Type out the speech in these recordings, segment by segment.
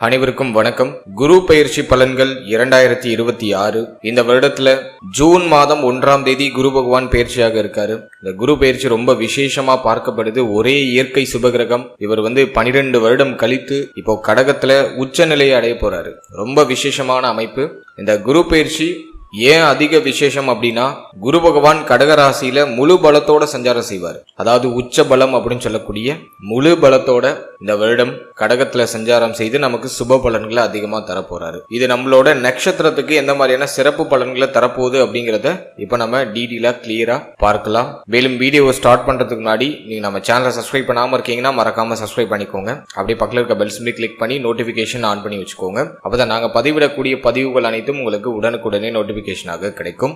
அனைவருக்கும் வணக்கம். குரு பெயர்ச்சி பலன்கள் 2026. இந்த வருடத்துல ஜூன் மாதம் 1ஆம் தேதி குரு பகவான் பெயர்ச்சியாக இருக்காரு. இந்த குரு பெயர்ச்சி ரொம்ப விசேஷமா பார்க்கப்படுது. ஒரே இயற்கை சுபகிரகம். இவர் 12 வருடம் கழித்து இப்போ கடகத்துல உச்ச நிலையை அடைய போறாரு. ரொம்ப விசேஷமான அமைப்பு. இந்த குரு பெயர்ச்சி ஏன் அதிக விசேஷம் அப்படின்னா, குரு பகவான் கடகராசியில முழு பலத்தோட சஞ்சாரம் செய்வார். அதாவது உச்ச பலம் அப்படின்னு சொல்லக்கூடிய முழு பலத்தோட இந்த வருடம் கடகத்துல சஞ்சாரம் செய்து நமக்கு சுப பலன்களை அதிகமா தரப்போறாரு. இது நம்மளோட நட்சத்திரத்துக்கு எந்த மாதிரியான சிறப்பு பலன்களை தரப்போகுது அப்படிங்கறத இப்ப நம்ம டீடெயிலா கிளியரா பார்க்கலாம். மேலும் வீடியோவை ஸ்டார்ட் பண்றதுக்கு முன்னாடி நீங்க நம்ம சேனலை சப்ஸ்கிரைப் பண்ணாம இருக்கீங்கன்னா மறக்காம சப்ஸ்கிரைப் பண்ணிக்கோங்க. அப்படியே பக்கத்துல இருக்க பெல் சிம்பலை கிளிக் பண்ணி நோட்டிபிகேஷன் ஆன் பண்ணி வச்சுக்கோங்க. அப்பதான் நாங்க பதிவிடக்கூடிய பதிவுகள் அனைத்தும் உங்களுக்கு உடனுக்குடனே நோட்டிபிகேஷனாக கிடைக்கும்.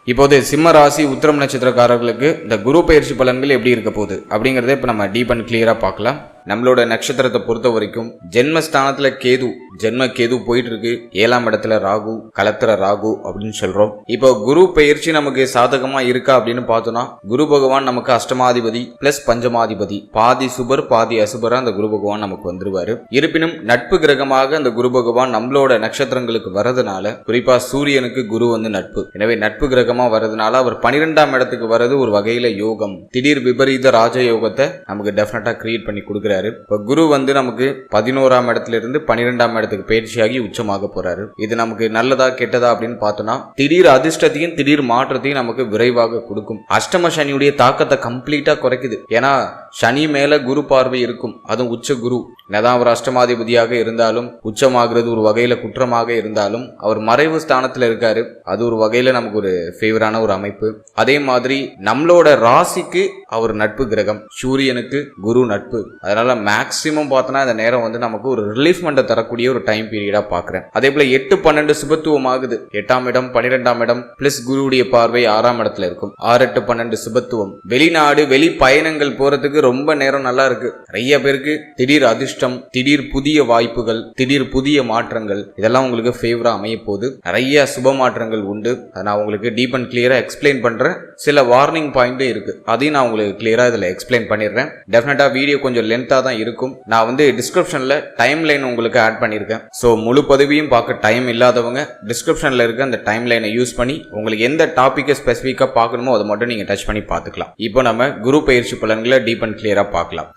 இப்போது சிம்ம ராசி உத்திரம் நட்சத்திரக்காரர்களுக்கு இந்த குரு பயிற்சி பலன்கள் எப்படி இருக்க போகுது அப்படிங்கறத இப்ப நம்ம டீப் அண்ட் கிளியரா பார்க்கலாம். நம்மளோட நட்சத்திரத்தை பொறுத்த வரைக்கும் ஜென்மஸ்தானத்துல கேது, ஜென்ம கேது போயிட்டு இருக்கு. 7ஆம் இடத்துல ராகு, கலத்திர ராகு அப்படின்னு சொல்றோம். இப்போ குரு பயிற்சி நமக்கு சாதகமா இருக்கா அப்படின்னு பார்த்தோம்னா, குரு பகவான் நமக்கு அஷ்டமாதிபதி பிளஸ் பஞ்சமாதிபதி, பாதி சுபர் பாதி அசுபரா அந்த குரு பகவான் நமக்கு வந்துருவாரு. இருப்பினும் நட்பு கிரகமாக அந்த குரு பகவான் நம்மளோட நட்சத்திரங்களுக்கு வரதுனால, குறிப்பா சூரியனுக்கு குரு நட்பு, எனவே நட்பு கிரகமா வரதுனால அவர் 12ஆம் இடத்துக்கு வர்றது ஒரு வகையில யோகம், திடீர் விபரீத ராஜயோகத்தை நமக்கு டெஃபினட்டா கிரியேட் பண்ணி கொடுக்குறாரு. இப்ப குரு நமக்கு 11ஆம் இடத்துல இருந்து 12ஆம் இடத்துக்கு பயிற்சியாகி உச்சமாக போறாரு. இது நமக்கு நல்லதா கெட்டதா அப்படின்னு பார்த்தோம்னா, திடீர் அதிர்ஷ்டத்தையும் திடீர் மாற்றத்தையும் நமக்கு விரைவாக கொடுக்கும். அஷ்டம சனியுடைய தாக்கத்தை கம்ப்ளீட்டா குறைக்குது. ஏன்னா சனி மேல குரு பார்வை இருக்கும். அதுவும் உச்ச குரு என்னதான் அவர் அஷ்டமாதிபதியாக இருந்தாலும், உச்சமாகிறது ஒரு வகையில குற்றமாக இருந்தாலும், அவர் மறைவு ஸ்தானத்துல இருக்காரு. அது ஒரு வகையில நமக்கு ஒரு ஃபேவரான ஒரு அமைப்பு. அதே மாதிரி நம்மளோட ராசிக்கு அவர் நட்பு கிரகம், சூரியனுக்கு குரு நட்பு. அதனால மேக்சிமம் பார்த்தோன்னா இந்த நேரம் நமக்கு ஒரு ரிலீஃப்மெண்ட் தரக்கூடிய ஒரு டைம் பீரியடா பாக்குறேன். அதே போல 8-12 சுபத்துவம் ஆகுது. 8ஆம் இடம் 12ஆம் இடம் பிளஸ் குருவுடைய பார்வை 6ஆம் இடத்துல இருக்கும். 6-8-12 சுபத்துவம். வெளிநாடு வெளி பயணங்கள் போறதுக்கு ரொம்ப நேரம் நல்லா இருக்கு. நிறைய பேருக்கு திடீர் அதிர்ஷ்டம், திடீர் புதிய வாய்ப்புகள், திடீர் புதிய மாற்றங்கள், இதெல்லாம் உங்களுக்கு ஃபேவரா அமைய போகுது. நிறைய சுப மாற்றங்கள் உண்டு. அதை நான் உங்களுக்கு டீப் அண்ட் கிளியரா எக்ஸ்பிளைன் பண்றேன். சில வார்னிங் பாயிண்டும் இருக்கு, அதையும் நான் உங்களுக்கு கிளியரா இதுல எக்ஸ்பிளைன் பண்ணிடுறேன். டெஃபினட்டா வீடியோ கொஞ்சம் லென்த்தா தான் இருக்கும். நான் டிஸ்கிரிப்ஷன்ல டைம் லைன் உங்களுக்கு ஆட் பண்ணியிருக்கேன். ஸோ முழு பதிவையும் பார்க்க டைம் இல்லாதவங்க டிஸ்கிரிப்ஷன்ல இருக்க அந்த டைம் லைனை யூஸ் பண்ணி உங்களுக்கு எந்த டாபிக்கை ஸ்பெசிஃபிக்கா பார்க்கணுமோ அதை மட்டும் நீங்க டச் பண்ணி பார்த்துக்கலாம். இப்போ நம்ம குரு பயிற்சி பலன்களை டீப் அண்ட் கிளியரா பார்க்கலாம்.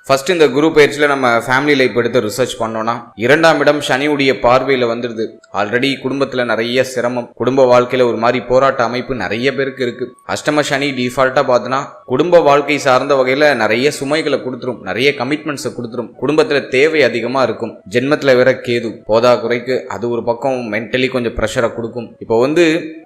ஃபர்ஸ்ட் இந்த குரு பயிற்சியில நம்ம ஃபேமிலி லைஃப் எடுத்து ரிசர்ச் பண்ணோம்னா, 2ஆம் இடம் சனியுடைய பார்வையில வந்துருது. ஆல்ரெடி குடும்பத்துல நிறைய சிரமம், குடும்ப வாழ்க்கையில ஒரு மாதிரி போராட்ட அமைப்பு நிறைய பேருக்கு இருக்கு. அஷ்டம சனி டிஃபால்ட்டா பார்த்தோன்னா குடும்ப வாழ்க்கை சார்ந்த வகையில நிறைய சுமைகளை கொடுத்துரும், நிறைய கமிட்மெண்ட்ஸை கொடுத்துரும். குடும்பத்துல தேவை அதிகமா இருக்கும். ஜென்மத்துல வேற கேது போதா குறைக்கு அது ஒரு பக்கம் மென்டலி கொஞ்சம் ப்ரெஷரை கொடுக்கும். இப்போ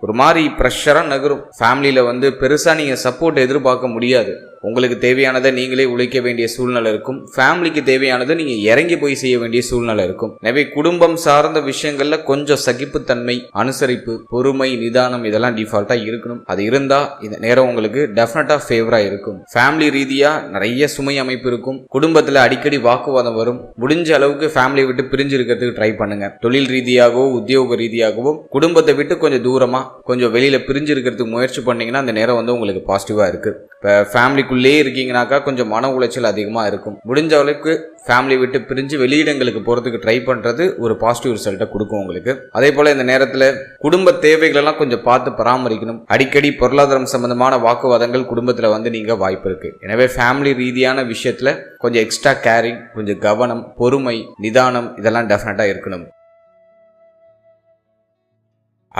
ஒரு மாதிரி ப்ரெஷரா நகரும். ஃபேமிலியில பெருசா நீங்க சப்போர்ட் எதிர்பார்க்க முடியாது. உங்களுக்கு தேவையானதை நீங்களே உழைக்க வேண்டிய சூழ்நிலை இருக்கும். ஃபேமிலிக்கு தேவையானதை நீங்க இறங்கி போய் செய்ய வேண்டிய சூழ்நிலை இருக்கும். எனவே குடும்பம் சார்ந்த விஷயங்கள்ல கொஞ்சம் சகிப்புத்தன்மை, அனுசரிப்பு, பொறுமை, நிதானம் இதெல்லாம் டிஃபால்ட்டா இருக்கணும். அது இருந்தா இந்த நேரம் உங்களுக்கு டெஃபினட்டா ஃபேவரா இருக்கும். ஃபேமிலி ரீதியா நிறைய சுமை அமைப்பு இருக்கும். குடும்பத்துல அடிக்கடி வாக்குவாதம் வரும். முடிஞ்ச அளவுக்கு ஃபேமிலியை விட்டு பிரிஞ்சு இருக்கிறதுக்கு ட்ரை பண்ணுங்க. தொழில் ரீதியாகவோ உத்தியோக ரீதியாகவோ குடும்பத்தை விட்டு கொஞ்சம் தூரமா கொஞ்சம் வெளியில பிரிஞ்சு இருக்கிறதுக்கு முயற்சி பண்ணீங்கன்னா அந்த நேரம் உங்களுக்கு பாசிட்டிவா இருக்கு. இப்போ ஃபேமிலிக்குள்ளே இருக்கீங்கன்னாக்கா கொஞ்சம் மன உளைச்சல் அதிகமாக இருக்கும். முடிஞ்ச அளவுக்கு ஃபேமிலி விட்டு பிரிஞ்சு வெளியிடங்களுக்கு போகிறதுக்கு ட்ரை பண்ணுறது ஒரு பாசிட்டிவ் ரிசல்ட்டை கொடுக்கும் உங்களுக்கு. அதே போல் இந்த நேரத்தில் குடும்ப தேவைகளெல்லாம் கொஞ்சம் பார்த்து பராமரிக்கணும். அடிக்கடி பொருளாதாரம் சம்பந்தமான வாக்குவாதங்கள் குடும்பத்தில் நீங்கள் வாய்ப்பு இருக்கு. எனவே ஃபேமிலி ரீதியான விஷயத்தில் கொஞ்சம் எக்ஸ்ட்ரா கேரிங், கொஞ்சம் கவனம், பொறுமை, நிதானம் இதெல்லாம் டெஃபினட்டாக இருக்கணும்.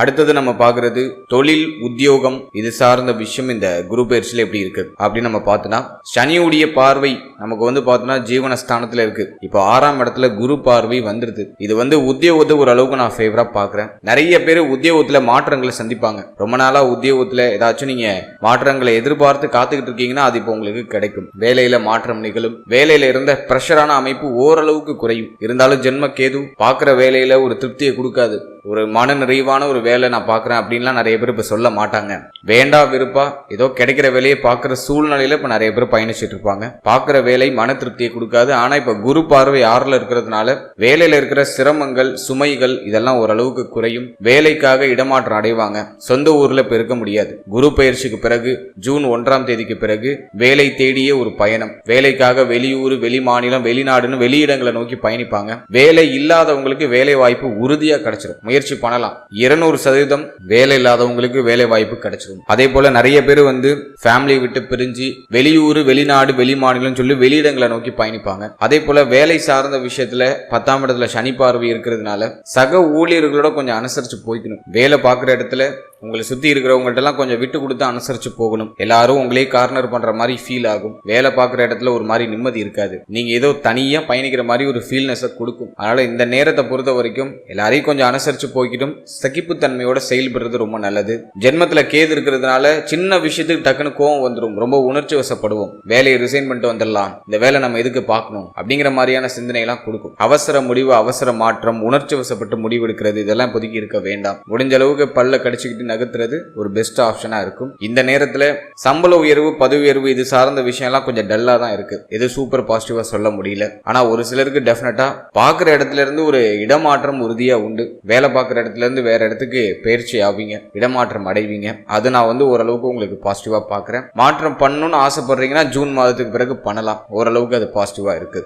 அடுத்தது நம்ம பார்க்கறது தொழில், உத்தியோகம் இது சார்ந்த விஷயம் இந்த குரு பயிற்சியில எப்படி இருக்கு அப்படின்னு நம்ம பார்த்தோம்னா, சனியுடைய பார்வை நமக்கு பார்த்தோம்னா ஜீவனஸ்தானத்துல இருக்கு. இப்போ 6ஆம் இடத்துல குரு பார்வை வந்துருது. இது உத்தியோகத்தை ஒரு அளவுக்கு நான் ஃபேவரா பாக்குறேன். நிறைய பேர் உத்தியோகத்துல மாற்றங்களை சந்திப்பாங்க. ரொம்ப நாளா உத்தியோகத்துல ஏதாச்சும் நீங்க மாற்றங்களை எதிர்பார்த்து காத்துக்கிட்டு இருக்கீங்கன்னா அது இப்போ உங்களுக்கு கிடைக்கும். வேலையில மாற்றம் நிகழும். வேலையில இருந்த பிரஷரான அமைப்பு ஓரளவுக்கு குறையும். இருந்தாலும் ஜென்ம கேது பார்க்கிற வேலையில ஒரு திருப்தியை கொடுக்காது. ஒரு மன நிறைவான ஒரு வேலை நான் பார்க்குறேன் அப்படின்லாம் நிறைய பேர் இப்போ சொல்ல மாட்டாங்க. வேண்டா விருப்பா ஏதோ கிடைக்கிற வேலையை பார்க்குற சூழ்நிலையில இப்போ நிறைய பேர் பயணிச்சுட்டு இருப்பாங்க. பார்க்குற வேலை மன திருப்தியை கொடுக்காது. ஆனால் இப்போ குரு பார்வை 6ல் இருக்கிறதுனால வேலையில் இருக்கிற சிரமங்கள் சுமைகள் இதெல்லாம் ஓரளவுக்கு குறையும். வேலைக்காக இடமாற்றம் அடைவாங்க. சொந்த ஊர்ல இப்போ இருக்க முடியாது. குரு பயிற்சிக்கு பிறகு ஜூன் 1ஆம் தேதிக்கு பிறகு வேலை தேடிய ஒரு பயணம். வேலைக்காக வெளியூர் வெளி மாநிலம் வெளிநாடுன்னு வெளியிடங்களை நோக்கி பயணிப்பாங்க. வேலை இல்லாதவங்களுக்கு வேலை வாய்ப்பு உறுதியா கிடைச்சிடும். முயற்சி பண்ணலாம். 200% வேலை இல்லாதவங்களுக்கு வேலை வாய்ப்பு கிடைச்சிடும். அதே போல நிறைய பேர் ஃபேமிலி விட்டு பிரிஞ்சு வெளியூர் வெளிநாடு வெளி மாநிலம் சொல்லி வெளியிடங்களை நோக்கி பயணிப்பாங்க. அதே போல வேலை சார்ந்த விஷயத்துல 10ஆம் இடத்துல சனி பார்வை இருக்கிறதுனால சக ஊழியர்களோட கொஞ்சம் அனுசரிச்சு போய்க்கணும். வேலை பார்க்குற இடத்துல உங்களை சுத்தி இருக்கிறவங்கள்ட்ட எல்லாம் கொஞ்சம் விட்டு கொடுத்து அனுசரிச்சு போகணும். எல்லாரும் உங்களே கார்னர் பண்ற மாதிரி ஃபீல் ஆகும். வேலை பார்க்குற இடத்துல ஒரு மாதிரி நிம்மதி இருக்காது. நீங்க ஏதோ தனியா பயணிக்கிற மாதிரி ஒரு ஃபீல்னஸை கொடுக்கும். அதனால இந்த நேரத்தை பொறுத்த வரைக்கும் எல்லாரையும் கொஞ்சம் அனுசரிச்சு போய்க்கிட்டும் சகிப்புத்தன்மையோட செயல்படுறது ரொம்ப நல்லது. ஜென்மத்துல கேது இருக்கிறதுனால சின்ன விஷயத்துக்கு டக்குன்னு கோவம் வந்துடும். ரொம்ப உணர்ச்சி வசப்படுவோம். வேலையை ரிசைன் பண்ணிட்டு வந்துடலாம், இந்த வேலை நம்ம எதுக்கு பார்க்கணும் அப்படிங்கிற மாதிரியான சிந்தனை எல்லாம் கொடுக்கும். அவசர முடிவு அவசர மாற்றம் உணர்ச்சி வசப்பட்டு முடிவு எடுக்கிறது இதெல்லாம் இப்போதைக்கு இருக்க வேண்டாம். முடிஞ்ச அளவுக்கு பல்ல கடிச்சுக்கிட்டு நகர்த்துறது ஒரு பெஸ்ட் ஆப்ஷனா இருக்கும். இந்த நேரத்துல சம்பள உயர்வு பதவி உயர்வு இது சார்ந்த விஷயம் எல்லாம் கொஞ்சம் டல்லா தான் இருக்கு. இது சூப்பர் பாசிட்டிவா சொல்ல முடியல. ஆனா ஒரு சிலருக்கு டெஃபினட்டா பார்க்குற இடத்துல இருந்து ஒரு இடமாற்றம் உறுதியா உண்டு. வேலை பார்க்குற இடத்துல இருந்து வேற இடத்துக்கு பயிற்சி ஆவீங்க, இடமாற்றம் அடைவீங்க. அது நான் ஓரளவுக்கு உங்களுக்கு பாசிட்டிவா பார்க்குறேன். மாற்றம் பண்ணணும்னு ஆசைப்படுறீங்கன்னா ஜூன் மாதத்துக்கு பிறகு பண்ணலாம். ஓரளவுக்கு அது பாசிட்டிவா இருக்கு.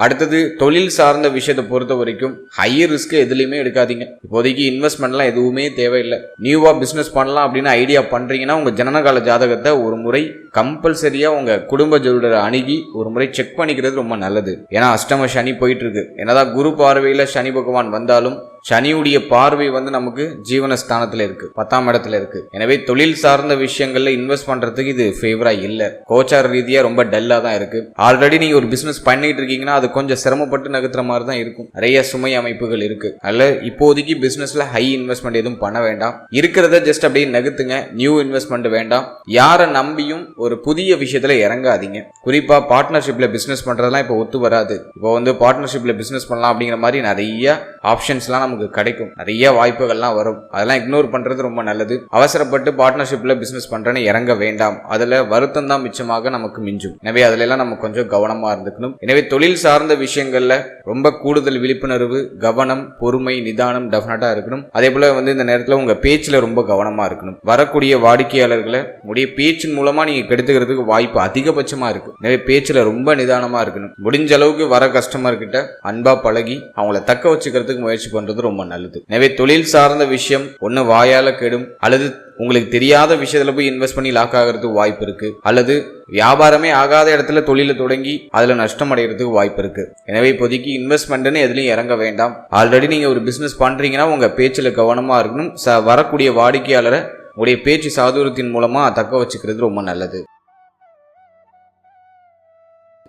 அடுத்தது தொழில் சார்ந்த விஷயத்தை பொறுத்த வரைக்கும் ஹையர் ரிஸ்க் எதுலையுமே எடுக்காதீங்க. இப்போதைக்கு இன்வெஸ்ட்மெண்ட்லாம் எதுவுமே தேவையில்லை. நியூவா பிசினஸ் பண்ணலாம் அப்படின்னு ஐடியா பண்றீங்கன்னா உங்க ஜனனகால ஜாதகத்தை ஒரு முறை கம்பல்சரியா உங்க குடும்ப ஜோதிடரை அணுகி ஒரு முறை செக் பண்ணிக்கிறது ரொம்ப நல்லது. ஏன்னா அஷ்டம சனி போயிட்டு இருக்கு. என்னதான் குரு பார்வையில சனி பகவான் வந்தாலும் சனியுடைய பார்வை நமக்கு ஜீவனஸ்தானத்துல இருக்கு, 10ஆம் இடத்துல இருக்கு. எனவே தொழில் சார்ந்த விஷயங்கள்ல இன்வெஸ்ட் பண்றதுக்கு இது ஃபேவரா இல்ல. கோச்சார ரீதியா ரொம்ப டல்லா தான் இருக்கு. ஆல்ரெடி நீங்க ஒரு பிசினஸ் பண்ணிட்டு இருக்கீங்கன்னா அது கொஞ்சம் சிரமப்பட்டு நகர்த்துற மாதிரி தான் இருக்கும். நிறைய சுமை அமைப்புகள் இருக்கு. அதனால இப்போதைக்கு பிசினஸ்ல ஹை இன்வெஸ்ட்மெண்ட் எதுவும் பண்ண வேண்டாம். இருக்கிறத ஜஸ்ட் அப்படியே நகர்த்துங்க. நியூ இன்வெஸ்ட்மெண்ட் வேண்டாம். யாரை நம்பியும் ஒரு புதிய விஷயத்துல இறங்காதீங்க. குறிப்பா பார்ட்னர்ஷிப்ல பிசினஸ் பண்றதெல்லாம் இப்போ ஒத்து வராது. இப்போ பார்ட்னர்ஷிப்ல பிசினஸ் பண்ணலாம் அப்படிங்கிற மாதிரி நிறைய ஆப்ஷன்ஸ்லாம் நமக்கு கிடைக்கும். நிறைய வாய்ப்புகள்லாம் வரும். அதெல்லாம் இக்னோர் பண்றது ரொம்ப நல்லது. அவசரப்பட்டு பார்ட்னர்ஷிப்ல பிசினஸ் பண்றேன்னு இறங்க வேண்டாம். அதுல வருத்தம் தான் மிச்சமாக நமக்கு மிஞ்சும். எனவே அதுல எல்லாம் நம்ம கொஞ்சம் கவனமா இருந்துக்கணும். எனவே தொழில் சார்ந்த விஷயங்கள்ல ரொம்ப கூடுதல் விழிப்புணர்வு கவனம் பொறுமை நிதானம் டெஃபினட்டா இருக்கணும். அதே போல இந்த நேரத்துல உங்க பேச்சுல ரொம்ப கவனமா இருக்கணும். வரக்கூடிய வாடிக்கையாளர்களை உடைய பேச்சின் மூலமா நீங்க கெடுத்துக்கிறதுக்கு வாய்ப்பு அதிகபட்சமா இருக்கு. எனவே பேச்சுல ரொம்ப நிதானமா இருக்கணும். முடிஞ்ச அளவுக்கு வர கஸ்டமர் கிட்ட அன்பா பழகி அவங்கள தக்க வச்சுக்கிறதுக்கு முயற்சி பண்றது ரொம்ப நல்லது. எனவே தொழில் சார்ந்த விஷயம் ஒன்னு வாயால கெடும், அல்லது உங்களுக்கு தெரியாத விஷயத்துல போய் இன்வெஸ்ட் பண்ணி லாக் ஆகிறதுக்கு வாய்ப்பு இருக்கு, அல்லது வியாபாரமே ஆகாத இடத்துல தொழில தொடங்கி அதுல நஷ்டம் அடைகிறதுக்கு வாய்ப்பு இருக்கு. எனவே இப்போதைக்கு இன்வெஸ்ட்மெண்ட்னு எதுலையும் இறங்க வேண்டாம். ஆல்ரெடி நீங்க ஒரு பிசினஸ் பண்றீங்கன்னா உங்க பேச்சுல கவனமா இருக்கணும். வரக்கூடிய வாடிக்கையாளரை உடைய பேச்சு சாதுரியத்தின் மூலமா தக்க வச்சுக்கிறது ரொம்ப நல்லது.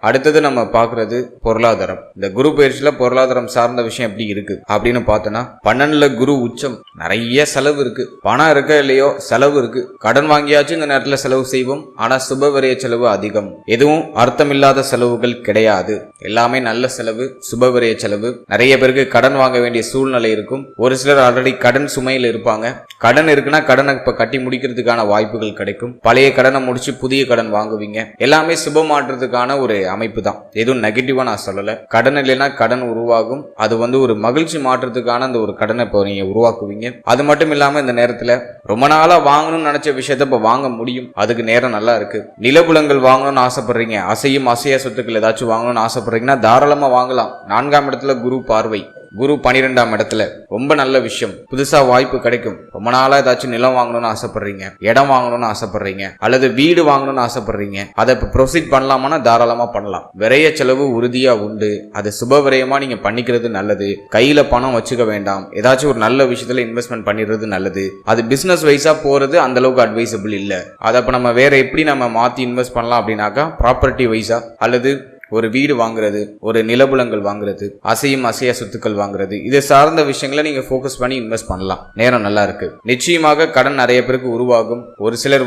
அடுத்தது நம்ம பாக்குறது பொருளாதாரம். இந்த குரு பயிற்சியில பொருளாதாரம் சார்ந்த விஷயம் எப்படி இருக்கு அப்படின்னு பார்த்தோன்னா 12ல குரு உச்சம். நிறைய செலவு இருக்கு. பணம் இருக்க இல்லையோ செலவு இருக்கு. கடன் வாங்கியாச்சும் இந்த நேரத்துல செலவு செய்வோம். ஆனா சுபவிரய செலவு அதிகம். எதுவும் அர்த்தமில்லாத செலவுகள் கிடையாது. எல்லாமே நல்ல செலவு, சுபவிரய செலவு. நிறைய பேருக்கு கடன் வாங்க வேண்டிய சூழ்நிலை இருக்கும். ஒரு சிலர் ஆல்ரெடி கடன் சுமையில் இருப்பாங்க. கடன் இருக்குன்னா கடனை இப்ப கட்டி முடிக்கிறதுக்கான வாய்ப்புகள் கிடைக்கும். பழைய கடனை முடிச்சு புதிய கடன் வாங்குவீங்க. எல்லாமே சுப மாற்றத்துக்கான ஒரு அமைப்பு தான். எதுவும் நெகட்டிவா நான் சொல்லல. கடன் இல்லைன்னா கடன் உருவாகும். அது ஒரு மகிழ்ச்சி மாற்றத்துக்கான அந்த ஒரு கடனை இப்போ நீங்க உருவாக்குவீங்க. அது மட்டும் இல்லாம இந்த நேரத்துல ரொம்ப நாளா வாங்கணும்னு நினைச்ச விஷயத்த இப்ப வாங்க முடியும். அதுக்கு நேரம் நல்லா இருக்கு. நிலபுலங்கள் வாங்கணும்னு ஆசைப்படுறீங்க, அசையும் அசையா சொத்துக்கள் ஏதாச்சும் வாங்கணும்னு ஆசைப்படுறீங்கன்னா தாராளமா வாங்கலாம். 4ஆம் இடத்துல குரு பார்வை, குரு 12ஆம் இடத்துல ரொம்ப நல்ல விஷயம். புதுசா வாய்ப்பு கிடைக்கும். ரொம்ப நாளா ஏதாச்சும் நிலம் வாங்கணும்னு ஆசைப்படுறீங்க, இடம் வாங்கணும்னு ஆசைப்படுறீங்க, அல்லது வீடு வாங்கணும்னு ஆசைப்படுறீங்க. அதை இப்ப ப்ரொசீட் பண்ணலாமா தாராளமா பண்ணலாம். விரைய செலவு உறுதியா உண்டு. அது சுப விரயமா நீங்க பண்ணிக்கிறது நல்லது. கையில பணம் வச்சுக்க வேண்டாம். ஏதாச்சும் ஒரு நல்ல விஷயத்துல இன்வெஸ்ட்மெண்ட் பண்ணிடுறது நல்லது. அது பிசினஸ் வைஸா போறது அந்த அளவுக்கு அட்வைசபிள் இல்ல. அதை இப்ப நம்ம வேற எப்படி நம்ம மாத்தி இன்வெஸ்ட் பண்ணலாம் அப்படின்னாக்கா ப்ராப்பர்ட்டி வைஸா அல்லது ஒரு வீடு வாங்குறது, ஒரு நிலபுலங்கள் வாங்குறது, அசையும் அசையா சொத்துக்கள் வாங்குறது, இது சார்ந்த விஷயங்களை நீங்க ஃபோக்கஸ் பண்ணி இன்வெஸ்ட் பண்ணலாம். நேரம் நல்லா இருக்கு. நிச்சயமாக கடன் நிறைய பேருக்கு உருவாகும். ஒரு சிலர்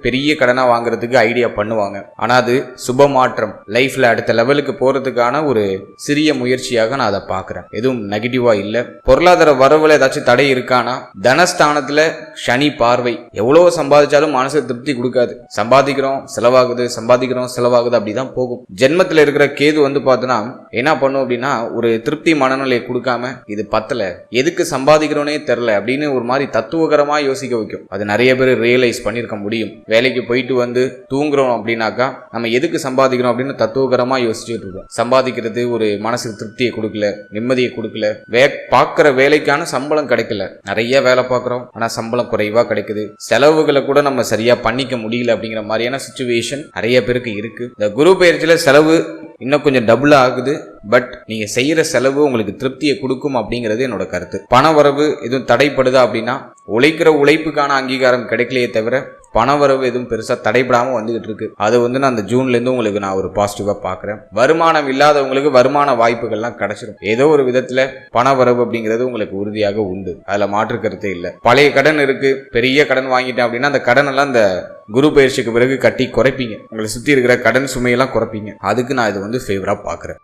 பெரிய கடனா வாங்குறதுக்கு ஐடியா பண்ணுவாங்க. ஆனா அது சுப மாற்றம், லைஃப்ல அடுத்த லெவலுக்கு போறதுக்கான ஒரு சிறிய முயற்சியாக நான் அதை பாக்குறேன். எதுவும் நெகட்டிவா இல்ல. பொருளாதார வரவுல ஏதாச்சும் தடை இருக்கானா, தனஸ்தானத்துல சனி பார்வை. எவ்வளவு சம்பாதிச்சாலும் மனசு திருப்தி கொடுக்காது. சம்பாதிக்கிறோம் செலவாகுது, சம்பாதிக்கிறோம் செலவாகுது, அப்படிதான் போகும். ஜென்மத்துல இருக்கிற கேது பார்த்தோன்னா என்ன பண்ணும் அப்படின்னா, ஒரு திருப்தி மனநிலையை கொடுக்காம இது பத்தல, எதுக்கு சம்பாதிக்கிறோனே தெரியல அப்படின்னு ஒரு மாதிரி தத்துவகரமா யோசிக்க வைக்கும். அது நிறைய பேர் ரியலைஸ் பண்ணிருக்க முடியும். வேலைக்கு போயிட்டு தூங்குறோம் அப்படின்னாக்கா நம்ம எதுக்கு சம்பாதிக்கிறோம் அப்படின்னு தத்துவகரமா யோசிச்சுட்டு இருக்கோம். சம்பாதிக்கிறது ஒரு மனசுக்கு திருப்தியை கொடுக்கல, நிம்மதியை கொடுக்கல. பார்க்கிற வேலைக்கான சம்பளம் கிடைக்கல. நிறைய வேலை பார்க்கிறோம், ஆனா சம்பளம் குறைவா கிடைக்குது. செலவுகளை கூட நம்ம சரியா பண்ணிக்க முடியல அப்படிங்கிற மாதிரியான சிச்சுவேஷன் நிறைய பேருக்கு இருக்கு. இந்த குரு பயிற்சியில செலவு இன்னும் கொஞ்சம் டபுள் ஆகுது. பட் நீங்க செய்யற செலவு உங்களுக்கு திருப்தியை கொடுக்கும் அப்படிங்கிறது என்னோட கருத்து. பண வரவு எதுவும் தடைப்படுதா அப்படின்னா, உழைக்கிற உழைப்புக்கான அங்கீகாரம் கிடைக்கலையே தவிர பணவரவு எதுவும் பெருசா தடைபடாம வந்துகிட்டு இருக்கு. அது நான் அந்த ஜூன்ல இருந்து உங்களுக்கு நான் ஒரு பாசிட்டிவா பாக்குறேன். வருமானம் இல்லாதவங்களுக்கு வருமான வாய்ப்புகள்லாம் கிடைச்சிடும். ஏதோ ஒரு விதத்துல பணவரவு அப்படிங்கிறது உங்களுக்கு உறுதியாக உண்டு. அதுல மாற்று கருத்தே இல்லை. பழைய கடன் இருக்கு, பெரிய கடன் வாங்கிட்டேன் அப்படின்னா அந்த கடன் எல்லாம் இந்த குரு பயிற்சிக்கு பிறகு கட்டி குறைப்பீங்க. உங்களை சுத்தி இருக்கிற கடன் சுமையெல்லாம் குறைப்பீங்க. அதுக்கு நான் இது ஃபேவரா பாக்குறேன்.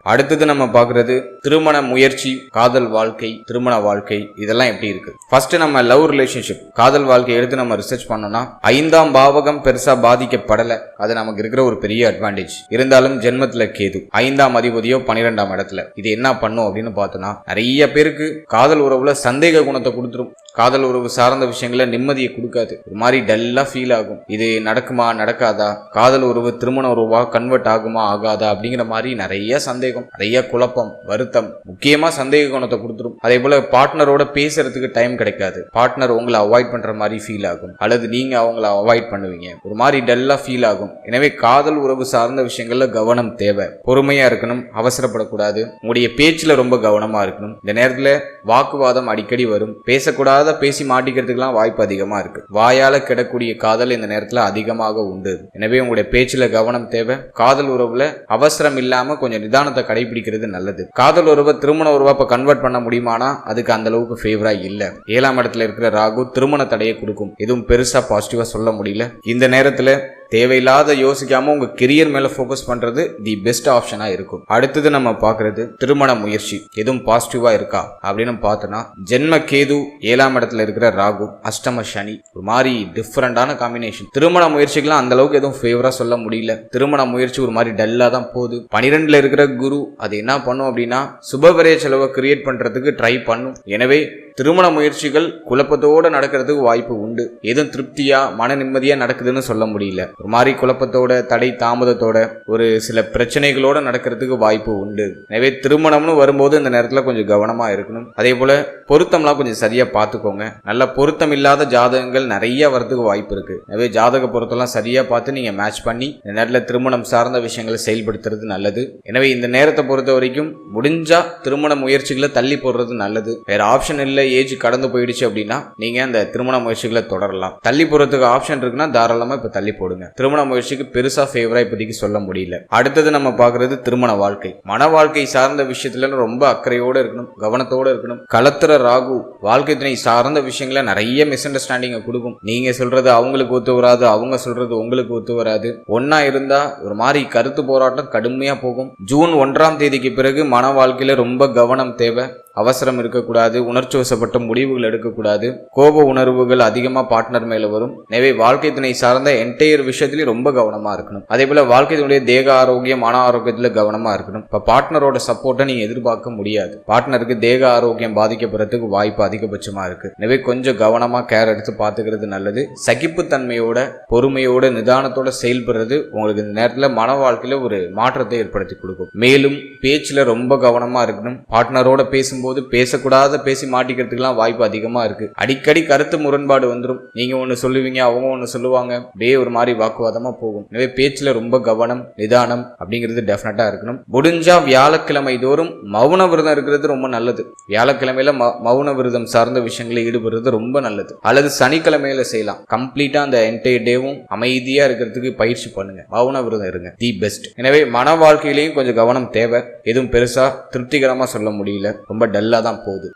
அடுத்தது நம்ம பாக்குறது திருமண முயற்சி, காதல் வாழ்க்கை, திருமண வாழ்க்கை, இதெல்லாம் எப்படி இருக்கு. ஃபர்ஸ்ட் நம்ம லவ் ரிலேஷன்ஷிப், காதல் வாழ்க்கை எடுத்து நம்ம ரிசர்ச் பண்ணோம்னா 5ஆம் பாவகம் பெருசா பாதிக்கப்படல. அது நமக்கு இருக்கிற ஒரு பெரிய அட்வான்டேஜ். இருந்தாலும் ஜென்மத்துல கேது 5ஆம் அதிபதியோ 12ஆம் இடத்துல. இது என்ன பண்ணும் அப்படின்னு பார்த்தோம்னா, நிறைய பேருக்கு காதல் உறவுல சந்தேக குணத்தை கொடுத்துரும். காதல் உறவு சார்ந்த விஷயங்கள நிம்மதியை கொடுக்காது. ஒரு மாதிரி டல்லா ஃபீல் ஆகும். இது நடக்குமா நடக்காதா, காதல் உறவு திருமண உறவா கன்வெர்ட் ஆகுமா ஆகாதா அப்படிங்கிற மாதிரி நிறைய சந்தேகம், நிறைய குழப்பம், வருத்தம், முக்கியமா சந்தேக குணத்தை கொடுத்துரும். அதே போல பார்ட்னரோட பேசுறதுக்கு டைம் கிடைக்காது. பார்ட்னர் உங்களை அவாய்ட் பண்ற மாதிரி ஃபீல் ஆகும், அல்லது நீங்க அவங்களை அவாய்ட் பண்ணுவீங்க. ஒரு மாதிரி டல்லா ஃபீல் ஆகும். எனவே காதல் உறவு சார்ந்த விஷயங்கள்ல கவனம் தேவை. பொறுமையா இருக்கணும், அவசரப்படக்கூடாது. உங்களுடைய பேச்சுல ரொம்ப கவனமா இருக்கணும். இந்த நேரத்துல வாக்குவாதம் அடிக்கடி வரும். பேசக்கூடாத பேசி மாட்டிக்கிறதுக்கெல்லாம் வாய்ப்பு அதிகமா இருக்கு. வாயால கிடக்கூடிய காதல் இந்த நேரத்துல அதிகமாக உண்டு. எனவே உங்களுடைய பேச்சுல கவனம் தேவை. காதல் உறவுல அவசரம் இல்லாம கொஞ்சம் நிதானத்தை கடைபிடிக்கிறது நல்லது. காதல் உறவை திருமண உறவா இப்ப கன்வெர்ட் பண்ண முடியுமானா அதுக்கு அந்த அளவுக்கு ஃபேவரா இல்ல. 7ஆம் இடத்துல இருக்கிற ராகு திருமண தடையை கொடுக்கும். எதுவும் பெருசா பாசிட்டிவா சொல்ல முடியல. இந்த நேரத்துல தேவையில்லாத யோசிக்காம உங்க கெரியர் மேல போக்கஸ் பண்றது தி பெஸ்ட் ஆப்ஷனா இருக்கும். அடுத்தது நம்ம பாக்குறது திருமண முயற்சி, எதுவும் பாசிட்டிவா இருக்கா அப்படின்னு பார்த்தோம்னா, ஜென்ம கேது 7ஆம் இடத்துல இருக்கிற ராகு, அஷ்டம சனி, ஒரு மாதிரி டிஃபரெண்டான காம்பினேஷன். திருமண முயற்சிக்கெல்லாம் அந்த அளவுக்கு எதுவும் ஃபேவரா சொல்ல முடியல. திருமண முயற்சி ஒரு மாதிரி டல்லா தான் போகுது. 12ல இருக்கிற குரு அது என்ன பண்ணும் அப்படின்னா, சுபவிரய செலவை கிரியேட் பண்றதுக்கு ட்ரை பண்ணும். எனவே திருமண முயற்சிகள் குழப்பத்தோட நடக்கிறதுக்கு வாய்ப்பு உண்டு. எதுவும் திருப்தியா மன நிம்மதியா நடக்குதுன்னு சொல்ல முடியல. ஒரு மாதிரி குழப்பத்தோட, தடை தாமதத்தோட, ஒரு சில பிரச்சனைகளோட நடக்கிறதுக்கு வாய்ப்பு உண்டு. எனவே திருமணம்னு வரும்போது இந்த நேரத்துல கொஞ்சம் கவனமா இருக்கணும். அதே போல பொருத்தம்லாம் கொஞ்சம் சரியா பார்த்துக்கோங்க. நல்ல பொருத்தம் இல்லாத ஜாதகங்கள் நிறைய வரதுக்கு வாய்ப்பு இருக்கு. எனவே ஜாதக பொருத்தம்லாம் சரியா பார்த்து நீங்க மேட்ச் பண்ணி இந்த நேரத்துல திருமணம் சார்ந்த விஷயங்களை செயல்படுத்துறது நல்லது. எனவே இந்த நேரத்தை பொறுத்த வரைக்கும் முடிஞ்சா திருமண முயற்சிகளை தள்ளி போடுறது நல்லது. வேற ஆப்ஷன் இல்லை, ஏஜ் கடந்து போயிடுச்சு அப்படின்னா நீங்க அந்த திருமண முயற்சிகளை தொடரலாம். தள்ளி போறதுக்கு ஆப்ஷன் இருக்குன்னா தாராளமா இப்ப தள்ளி போடுங்க. திருமண முயற்சிக்கு பெருசா ஃபேவரா இப்போதைக்கு சொல்ல முடியல. அடுத்தது நம்ம பாக்குறது திருமண வாழ்க்கை. மன வாழ்க்கை சார்ந்த விஷயத்துல ரொம்ப அக்கறையோட இருக்கணும், கவனத்தோட இருக்கணும். களத்திர ராகு வாழ்க்கை துணை சார்ந்த விஷயங்கள நிறைய மிஸ் அண்டர்ஸ்டாண்டிங் கொடுக்கும். நீங்க சொல்றது அவங்களுக்கு ஒத்து வராது, அவங்க சொல்றது உங்களுக்கு ஒத்து வராது. ஒன்னா இருந்தா ஒரு மாதிரி கருத்து போராட்டம் கடுமையா போகும். ஜூன் 1ஆம் தேதிக்கு பிறகு மன வாழ்க்கையில ரொம்ப கவனம் தேவை. அவசரம் இருக்கக்கூடாது, உணர்ச்சி வசப்பட்ட முடிவுகள் எடுக்கக்கூடாது. கோப உணர்வுகள் அதிகமா பார்ட்னர் மேல வரும். எனவே வாழ்க்கை துணை சார்ந்த என்டையர் விஷயத்திலயும் ரொம்ப கவனமா இருக்கணும். அதே போல வாழ்க்கை துணையுடைய தேக ஆரோக்கியம், மன ஆரோக்கியத்துல கவனமா இருக்கணும். இப்ப பார்ட்னரோட சப்போர்ட்டை நீங்க எதிர்பார்க்க முடியாது. பார்ட்னருக்கு தேக ஆரோக்கியம் பாதிக்கப்படுறதுக்கு வாய்ப்பு அதிகபட்சமா இருக்கு. எனவே கொஞ்சம் கவனமா கேர் எடுத்து பாத்துக்கிறது நல்லது. சகிப்புத்தன்மையோட, பொறுமையோட, நிதானத்தோட செயல்படுறது உங்களுக்கு இந்த நேரத்துல மன வாழ்க்கையில ஒரு மாற்றத்தை ஏற்படுத்தி கொடுக்கும். மேலும் பேச்சுல ரொம்ப கவனமா இருக்கணும். பார்ட்னரோட பேசும்போது பேசும்போது பேசி மாட்டிக்கிறதுக்குலாம் வாய்ப்பு அதிகமா இருக்கு. அடிக்கடி கருத்து முரண்பாடு வந்துடும். நீங்க ஒண்ணு சொல்லுவீங்க, அவங்க ஒண்ணு சொல்லுவாங்க, அப்படியே ஒரு மாதிரி வாக்குவாதமா போகும். எனவே பேச்சுல ரொம்ப கவனம், நிதானம் அப்படிங்கிறது டெஃபினட்டா இருக்கணும். முடிஞ்சா வியாழக்கிழமை தோறும் மௌன விரதம் இருக்கிறது ரொம்ப நல்லது. வியாழக்கிழமையில மௌன விரதம் சார்ந்த விஷயங்களை ஈடுபடுறது ரொம்ப நல்லது. அல்லது சனிக்கிழமையில செய்யலாம். கம்ப்ளீட்டா அந்த என்டையர் டேவும் அமைதியா இருக்கிறதுக்கு பயிற்சி பண்ணுங்க. மௌன விரதம் இருங்க, தி பெஸ்ட். எனவே மன வாழ்க்கையிலையும் கொஞ்சம் கவனம் தேவை. எதுவும் பெருசா திருப்திகரமா சொல்ல முடியல, ரொம்ப டல்லா தான் போகுது.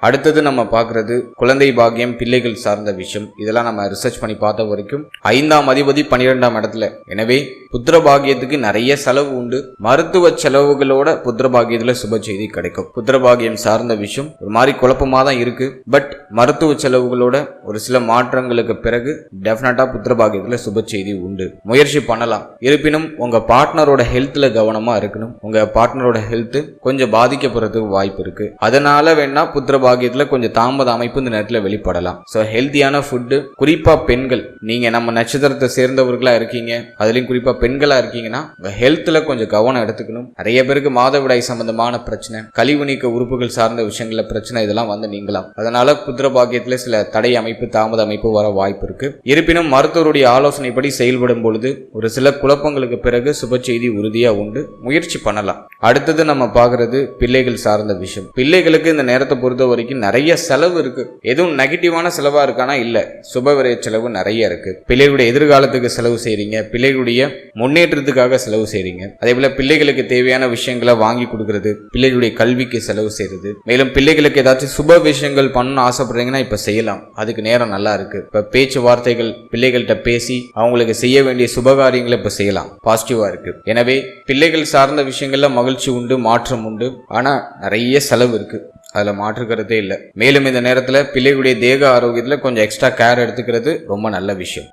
அடுத்தது நம்ம பார்க்கறது குழந்தை பாக்கியம், பிள்ளைகள் சார்ந்த விஷயம். இதெல்லாம் நம்ம ரிசர்ச் பண்ணி பார்த்த வரைக்கும் 5ஆம் அதிபதி 12ஆம் இடத்துல. எனவே புத்திர பாகியத்துக்கு நிறைய செலவு உண்டு. மருத்துவ செலவுகளோட புத்திர பாகியத்துல சுப செய்தி கிடைக்கும். புத்திர பாகியம் சார்ந்த விஷயம் ஒரு மாதிரி குழப்பமா தான் இருக்கு. பட் மருத்துவ செலவுகளோட ஒரு சில மாற்றங்களுக்கு பிறகு டெஃபினட்டா புத்திர பாகியத்துல சுப செய்தி உண்டு. முயற்சி பண்ணலாம். இருப்பினும் உங்க பார்ட்னரோட ஹெல்த்ல கவனமா இருக்கணும். உங்க பார்ட்னரோட ஹெல்த் கொஞ்சம் பாதிக்கப்படுறதுக்கு வாய்ப்பு இருக்கு. அதனால வேணா புத்திர பாகியத்துல கொஞ்சம் தாமத அமைப்பு இந்த நேரத்தில் வெளிப்படலாம். ஸோ ஹெல்த்தியான ஃபுட்டு, குறிப்பா பெண்கள், நீங்க நம்ம நட்சத்திரத்தை சேர்ந்தவர்களா இருக்கீங்க, அதுலயும் குறிப்பா பெண்களா இருக்கீங்கன்னா உங்க ஹெல்த்ல கொஞ்சம் கவனம் எடுத்துக்கணும். நிறைய பேருக்கு மாதவிடாய் சம்பந்தமான பிரச்சனை, கழிவு நீக்க உறுப்புகள் சார்ந்த விஷயங்கள்ல பிரச்சனை, இதெல்லாம் வந்து நீங்களாம். அதனால புத்திர பாகியத்துல சில தடை அமைப்பு, தாமத அமைப்பு வர வாய்ப்பு இருக்கு. இருப்பினும் மருத்துவருடைய ஆலோசனைப்படி செயல்படும் பொழுது ஒரு சில குழப்பங்களுக்கு பிறகு சுப செய்தி உறுதியா உண்டு. முயற்சி பண்ணலாம். அடுத்தது நம்ம பார்க்கறது பிள்ளைகள் சார்ந்த விஷயம். பிள்ளைகளுக்கு இந்த நேரத்தை பொறுத்த வரைக்கும் நிறைய செலவு இருக்கு. எதுவும் நெகட்டிவான செலவா இருக்கானா இல்ல, சுபவிரய செலவு நிறைய இருக்கு. பிள்ளைகளுடைய எதிர்காலத்துக்கு செலவு செய்றீங்க, பிள்ளைகளுடைய முன்னேற்றத்துக்காக செலவு செய்றீங்க. அதே போல பிள்ளைகளுக்கு தேவையான விஷயங்களை வாங்கி கொடுக்கறது, பிள்ளைகளுடைய கல்விக்கு செலவு செய்யறது. மேலும் பிள்ளைகளுக்கு ஏதாச்சும் சுப விஷயங்கள் பண்ணணும்னு ஆசைப்படுறீங்கன்னா இப்ப செய்யலாம். அதுக்கு நேரம் நல்லா இருக்கு. இப்ப பேச்சுவார்த்தைகள் பிள்ளைகள்கிட்ட பேசி அவங்களுக்கு செய்ய வேண்டிய சுபகாரியங்களை இப்ப செய்யலாம். பாசிட்டிவா இருக்கு. எனவே பிள்ளைகள் சார்ந்த விஷயங்கள்ல மகிழ்ச்சி உண்டு, மாற்றம் உண்டு. ஆனா நிறைய செலவு இருக்கு, அதுல மாற்றுக்கிறதே இல்லை. மேலும் இந்த நேரத்துல பிள்ளைகளுடைய தேக ஆரோக்கியத்துல கொஞ்சம் எக்ஸ்ட்ரா கேர் எடுத்துக்கிறது ரொம்ப நல்ல விஷயம்.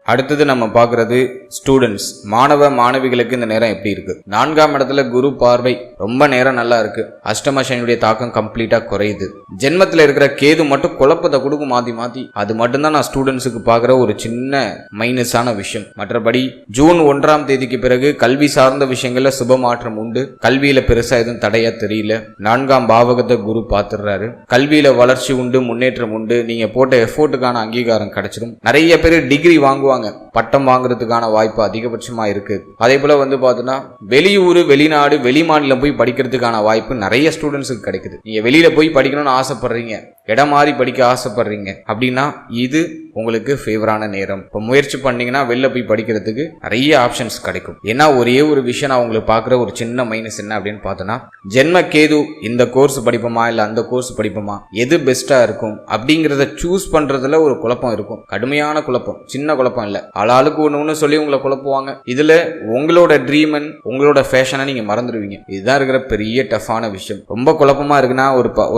அடுத்தது நம்ம பார்க்கறது ஸ்டூடெண்ட்ஸ், மாணவ மாணவிகளுக்கு இந்த நேரம் எப்படி இருக்கு. 4ஆம் இடத்துல குரு பார்வை ரொம்ப நேரம் நல்லா இருக்கு. அஷ்டம சனியுடைய தாக்கம் கம்ப்ளீட்டா குறையுது. ஜென்மத்துல இருக்கிற கேது மட்டும் குழப்பத்தை கொடுக்கும் மாத்தி மாத்தி. அது மட்டும்தான் நான் ஸ்டூடெண்ட்ஸுக்கு பார்க்குற ஒரு சின்ன மைனஸான விஷயம். மற்றபடி ஜூன் 1ஆம் தேதிக்கு பிறகு கல்வி சார்ந்த விஷயங்கள்ல சுப மாற்றம் உண்டு. கல்வியில பெருசா எதுவும் தடையா தெரியல. 4ஆம் பாவகத்தை குரு பார்த்துடுறாரு. கல்வியில வளர்ச்சி உண்டு, முன்னேற்றம் உண்டு. நீங்க போட்ட எஃபோர்ட்டுக்கான அங்கீகாரம் கிடைச்சிடும். நிறைய பேர் டிகிரி வாங்குவாங்க, பட்டம் வாங்குறதுக்கான வாய்ப்பு அதிகபட்சமா இருக்கு. அதே போல வந்து பாத்தீங்கன்னா வெளியூர், வெளிநாடு, வெளிமாநிலம் போய் படிக்கிறதுக்கான வாய்ப்பு நிறைய ஸ்டூடெண்ட்ஸுக்கு கிடைக்குது. நீங்க வெளியில போய் படிக்கணும்னு ஆசைப்படுறீங்க, இடம் மாறி படிக்க ஆசைப்படுறீங்க அப்படின்னா இது உங்களுக்கு ஃபேவரான நேரம். இப்போ முயற்சி பண்ணீங்கன்னா வெளில போய் படிக்கிறதுக்கு நிறைய ஆப்ஷன்ஸ் கிடைக்கும். ஏன்னா ஒரே ஒரு விஷயம் நான் உங்களுக்கு பார்க்குற ஒரு சின்ன மைனஸ் என்ன அப்படின்னு பார்த்தோன்னா, ஜென்ம கேது இந்த கோர்ஸ் படிப்போமா இல்லை அந்த கோர்ஸ் படிப்போமா, எது பெஸ்டா இருக்கும் அப்படிங்கிறத சூஸ் பண்றதுல ஒரு குழப்பம் இருக்கும். கடுமையான குழப்பம், சின்ன குழப்பம் இல்லை. ஆளாளுக்கு ஒன்று சொல்லி உங்களை குழப்புவாங்க. இதுல உங்களோட ட்ரீமன், உங்களோட ஃபேஷனை நீங்க மறந்துடுவீங்க. இதுதான் இருக்கிற பெரிய டஃப்பான விஷயம். ரொம்ப குழப்பமா இருக்குன்னா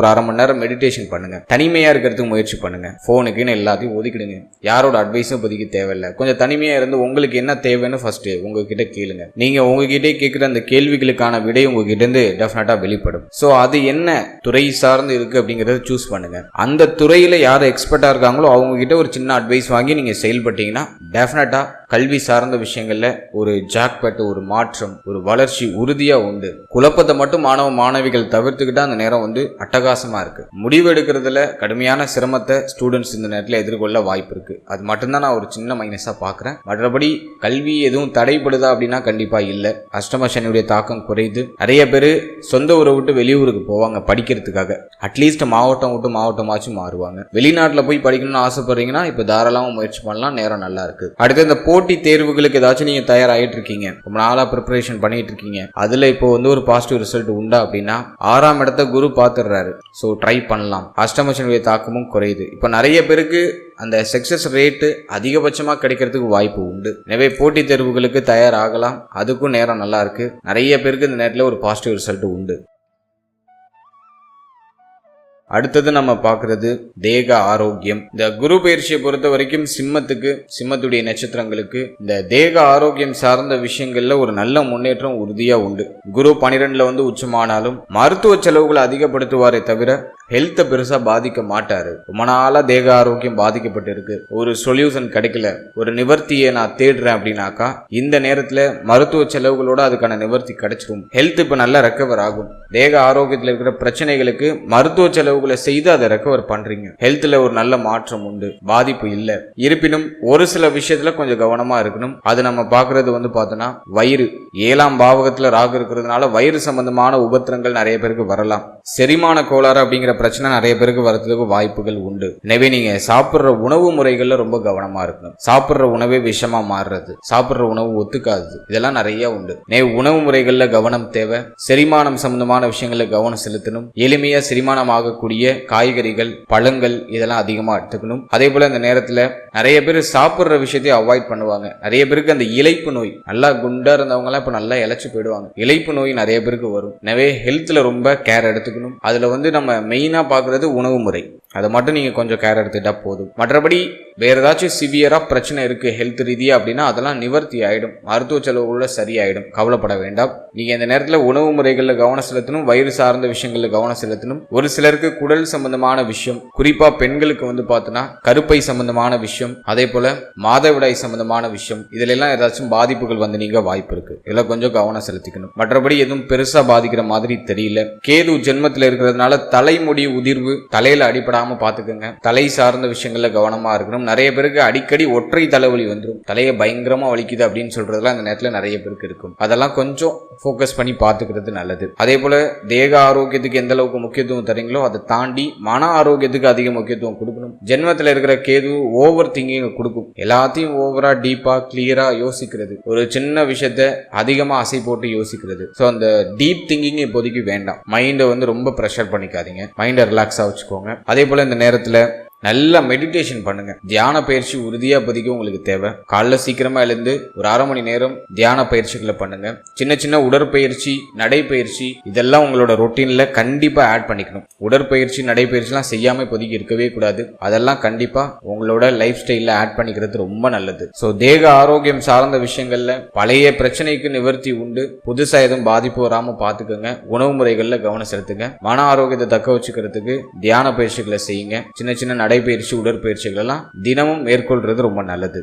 ஒரு அரை மணி நேரம் மெடிடேஷன் பண்ணுங்க. தனிமையா இருக்கிறதுக்கு முயற்சி பண்ணுங்க. போனுக்குன்னு எல்லாத்தையும் ஒதுக்கிடுங்க. யாரோட அட்வைஸும் இப்போதைக்கு தேவையில்லை. கொஞ்சம் தனிமையா இருந்து உங்களுக்கு என்ன தேவைன்னு ஃபர்ஸ்ட் உங்ககிட்ட கேளுங்க. நீங்க உங்ககிட்ட கேட்கிற அந்த கேள்விகளுக்கான விடை உங்ககிட்ட இருந்து டெஃபினட்டா வெளிப்படும். சோ அது என்ன துறை சார்ந்து இருக்கு அப்படிங்கறத சூஸ் பண்ணுங்க. அந்த துறையில யார் எக்ஸ்பர்ட்டா இருக்காங்களோ அவங்க கிட்ட ஒரு சின்ன அட்வைஸ் வாங்கி நீங்க செயல்பட்டீங்கன்னா டெஃபினட்டா கல்வி சார்ந்த விஷயங்கள்ல ஒரு ஜாக்பட், ஒரு மாற்றம், ஒரு வளர்ச்சி உறுதியா உண்டு. குழப்பத்தை மட்டும் மாணவ மாணவிகள் தவிர்த்துக்கிட்டா அந்த நேரம் வந்து அட்டகாசமா இருக்கு. முடிவு எடுக்கிறதுல கடுமையான சிரமத்தை ஸ்டூடெண்ட்ஸ் இந்த நேரத்தில் எதிர்கொள்ள வாய்ப்பு இருக்கு. அது மட்டும்தான் நான் ஒரு சின்ன மைனஸா பாக்குறேன். மற்றபடி கல்வி எதுவும் தடைப்படுதா அப்படின்னா கண்டிப்பா இல்ல. அஷ்டம சனியுடைய தாக்கம் குறையுது. நிறைய பேர் சொந்த ஊரை விட்டு வெளியூருக்கு போவாங்க படிக்கிறதுக்காக. அட்லீஸ்ட் மாவட்டம் விட்டு மாவட்டமாச்சும் மாறுவாங்க. வெளிநாட்டுல போய் படிக்கணும்னு ஆசைப்படுறீங்கன்னா இப்ப தாராளமா முயற்சி பண்ணலாம். நேரம் நல்லா இருக்கு. அடுத்து இந்த போட்டி தேர்வுகளுக்கு ஏதாச்சும் நீங்க தயாராகிட்டு இருக்கீங்க, ரொம்ப நாளா ப்ரிப்பரேஷன் பண்ணிட்டு இருக்கீங்க, அதுல இப்போ வந்து ஒரு பாசிட்டிவ் ரிசல்ட் உண்டா அப்படின்னா 6ஆம் இடத்தை குரு பார்த்துடுறாரு. ஸோ ட்ரை பண்ணலாம். அஷ்டமசனுடைய தாக்கமும் குறையுது. இப்போ நிறைய பேருக்கு அந்த சக்சஸ் ரேட்டு அதிகபட்சமா கிடைக்கிறதுக்கு வாய்ப்பு உண்டு. எனவே போட்டித் தேர்வுகளுக்கு தயாராகலாம். அதுக்கும் நேரம் நல்லா இருக்கு. நிறைய பேருக்கு இந்த நேரத்தில் ஒரு பாசிட்டிவ் ரிசல்ட் உண்டு. அடுத்தது நம்ம பார்க்கறது தேக ஆரோக்கியம். இந்த குரு பயிற்சியை பொறுத்த வரைக்கும் சிம்மத்துடைய நட்சத்திரங்களுக்கு இந்த தேக ஆரோக்கியம் சார்ந்த விஷயங்கள்ல ஒரு நல்ல முன்னேற்றம் உறுதியா உண்டு. குரு 12ல வந்து உச்சமானாலும் மருத்துவ செலவுகளை அதிகப்படுத்துவாரே தவிர ஹெல்த்தை பெருசா பாதிக்க மாட்டாரு. ரொம்ப நாளா தேக ஆரோக்கியம் பாதிக்கப்பட்டு இருக்கு, ஒரு சொல்யூஷன் கிடைக்கல, ஒரு நிவர்த்தியை நான் தேடுறேன் அப்படின்னாக்கா இந்த நேரத்துல மருத்துவ செலவுகளோட அதுக்கான நிவர்த்தி கிடைச்சிடும். ஹெல்த் இப்ப நல்லா ரெக்கவர் ஆகும். தேக ஆரோக்கியத்தில் இருக்கிற பிரச்சனைகளுக்கு மருத்துவ செலவுகளை செய்து அதை ரெக்கவர் பண்றீங்க. ஹெல்த்ல ஒரு நல்ல மாற்றம் உண்டு, பாதிப்பு இல்ல. இருப்பினும் ஒரு சில விஷயத்துல கொஞ்சம் கவனமா இருக்கணும். அது நம்ம பாக்குறது பார்த்தோம்னா வயிறு 7ஆம் பாவகத்துல ராகு இருக்கிறதுனால வயிறு சம்பந்தமான உபத்திரங்கள் நிறைய பேருக்கு வரலாம். செரிமான கோளாறு அப்படிங்கிற பிரச்சனை நிறைய பேருக்கு வரதுக்கு வாய்ப்புகள் உண்டு. எனவே நீங்க சாப்பிடுற உணவு முறைகள்ல ரொம்ப கவனமா இருக்கணும். சாப்பிடுற உணவே விஷமா மாறுறது, சாப்பிடுற உணவு ஒத்துக்காது, இதெல்லாம் நிறைய உண்டு. உணவு முறைகள்ல கவனம் தேவை. செரிமானம் சம்பந்தமான விஷயங்கள்ல கவனம் செலுத்தணும். எளிமையா செரிமானம் ஆகக்கூடிய காய்கறிகள், பழங்கள் இதெல்லாம் அதிகமா எடுத்துக்கணும். அதே போல இந்த நேரத்துல நிறைய பேர் சாப்பிடுற விஷயத்தையும் அவாய்ட் பண்ணுவாங்க. நிறைய பேருக்கு அந்த இளைப்பு நோய், நல்லா குண்டா இருந்தவங்க எல்லாம் இப்ப நல்லா இழைச்சு போயிடுவாங்க. இளைப்பு நோய் நிறைய பேருக்கு வரும். எனவே ஹெல்த்ல ரொம்ப கேர் எடுத்துக்கணும். அதுல நம்ம மெயினா பாக்குறது உணவு முறை, அதை மட்டும் நீங்க கொஞ்சம் கேர் எடுத்துட்டா போதும். மற்றபடி வேற ஏதாச்சும் சிவியரா பிரச்சனை இருக்கு ஹெல்த் ரீதியா அப்படின்னா அதெல்லாம் நிவர்த்தி ஆயிடும், மருத்துவ செலவுகளோட சரியாயிடும், கவலைப்பட வேண்டாம். நீங்க இந்த நேரத்துல உணவு முறைகள்ல கவனம் செலுத்தணும், வயிறு சார்ந்த விஷயங்கள்ல கவனம் செலுத்தணும். ஒரு சிலருக்கு குடல் சம்பந்தமான விஷயம், குறிப்பா பெண்களுக்கு பார்த்தோன்னா கருப்பை சம்பந்தமான விஷயம், அதே போல மாதவிடாய் சம்பந்தமான விஷயம், இதுல எல்லாம் ஏதாச்சும் பாதிப்புகள் நீங்க வாய்ப்பு இருக்கு. இதெல்லாம் கொஞ்சம் கவனம் செலுத்திக்கணும். மற்றபடி எதுவும் பெருசா பாதிக்கிற மாதிரி தெரியல. கேது ஜென்மத்துல இருக்கிறதுனால தலைமுடி உதிர்வு, தலையில அடிப்படாம பாத்துக்கோங்க. தலை சார்ந்த விஷயங்கள்ல கவனமா இருக்கணும். நிறைய பேருக்கு அடிக்கடி ஒற்றை தலைவலி வந்துடும், தலையை பயங்கரமா வலிக்குது அப்படின்னு சொல்றதுலாம் அந்த நேரத்துல நிறைய பேருக்கு இருக்கும். அதெல்லாம் கொஞ்சம் போக்கஸ் பண்ணி பாத்துக்கிறது நல்லது. அதே போல தேக ஆரோக்கியத்துக்கு எந்த அளவுக்கு முக்கியத்துவம் தரீங்களோ அதை தாண்டி மன ஆரோக்கியத்துக்கு அதிக முக்கியத்துவம் கொடுக்கணும். ஜென்மத்துல இருக்கிற கேது ஓவர் திங்கிங் கொடுக்கும். எல்லாத்தையும் ஓவரா டீப்பா கிளியரா யோசிக்கிறது, ஒரு சின்ன விஷயத்த அதிகமா அசை போட்டு யோசிக்கிறது. சோ அந்த டீப் திங்கிங் இப்போதைக்கு வேண்டாம். மைண்டை ரொம்ப ப்ரெஷர் பண்ணிக்காதீங்க, மைண்டை ரிலாக்ஸா வச்சுக்கோங்க. அதே போல இந்த நேரத்துல நல்லா மெடிடேஷன் பண்ணுங்க. தியான பயிற்சி உறுதியா இப்போதைக்கு உங்களுக்கு தேவை. காலைல சீக்கிரமா எழுந்து ஒரு 1/2 மணி நேரம் தியான பயிற்சிகளை பண்ணுங்க. சின்ன சின்ன உடற்பயிற்சி, நடைப்பயிற்சி இதெல்லாம் உங்களோட ரொட்டீன்ல கண்டிப்பா ஆட் பண்ணிக்கணும். உடற்பயிற்சி, நடைப்பயிற்சிலாம் செய்யாம இப்போதைக்கு இருக்கவே கூடாது. அதெல்லாம் கண்டிப்பா உங்களோட லைஃப் ஸ்டைல்ல ஆட் பண்ணிக்கிறது ரொம்ப நல்லது. ஸோ தேக ஆரோக்கியம் சார்ந்த விஷயங்கள்ல பழைய பிரச்சனைக்கு நிவர்த்தி உண்டு. புதுசா எதுவும் பாதிப்பு வராம பாத்துக்கோங்க. உணவு முறைகள்ல கவனம் செலுத்துங்க. மன ஆரோக்கியத்தை தக்க வச்சுக்கிறதுக்கு தியான பயிற்சிகளை செய்யுங்க. சின்ன சின்ன நடைபயிற்சி, உடற்பயிற்சிகள் எல்லாம் தினமும் மேற்கொள்றது ரொம்ப நல்லது.